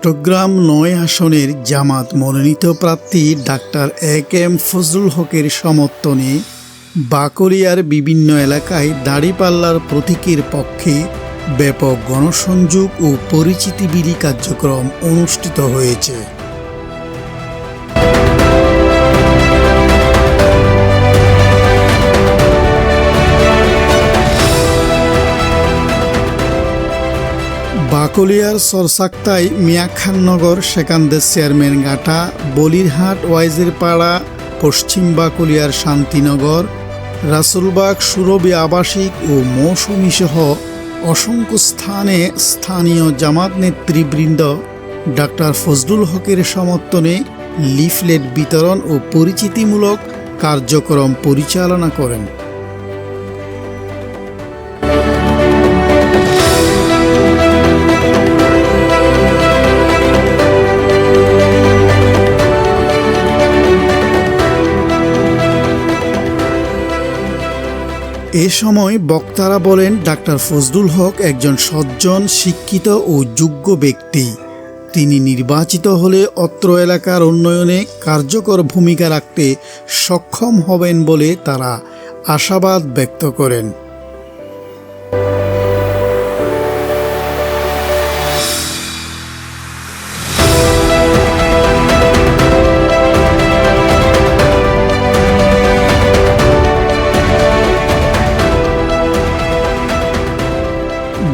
চট্টগ্রাম ৯ আসনের জামাত মনোনীত প্রার্থী ডাক্তার এ.কে.এম. ফজলুল হকের সমর্থনে বাকলিয়ার বিভিন্ন এলাকায় দাঁড়িপাল্লার প্রতীকের পক্ষে ব্যাপক গণসংযোগ ও পরিচিতি বিলি কার্যক্রম অনুষ্ঠিত হয়েছে। বাকলিয়ার সরসাক্তায় মিয়াখাননগর সেকান্দের চেয়ারম্যান ঘাটা, বলিরহাট ওয়াইজের পাড়া, পশ্চিম বাকলিয়ার শান্তিনগর, রাসুলবাগ সুরবি আবাসিক ও মৌসুমী সহ অসংখ্য স্থানে স্থানীয় জামাত নেতৃবৃন্দ ডাক্তার ফজলুল হকের সমর্থনে লিফলেট বিতরণ ও পরিচিতিমূলক কার্যক্রম পরিচালনা করেন। এ সময় বক্তারা বলেন, ডাক্তার ফজলুল হক একজন সজ্জন, শিক্ষিত ও যোগ্য ব্যক্তি। তিনি নির্বাচিত হলে অত্র এলাকার উন্নয়নে কার্যকর ভূমিকা রাখতে সক্ষম হবেন বলে তারা আশাবাদ ব্যক্ত করেন।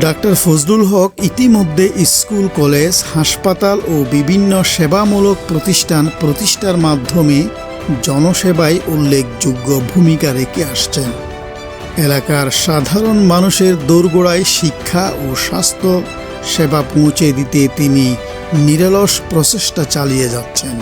ডাক্তার ফজলুল হক ইতিমধ্যে স্কুল, কলেজ, হাসপাতাল ও বিভিন্ন সেবামূলক প্রতিষ্ঠান প্রতিষ্ঠার মাধ্যমে জনসেবায় উল্লেখযোগ্য ভূমিকা রেখে আসছেন। এলাকার সাধারণ মানুষের দোরগোড়ায় শিক্ষা ও স্বাস্থ্য সেবা পৌঁছে দিতে তিনি নিরলস প্রচেষ্টা চালিয়ে যাচ্ছেন।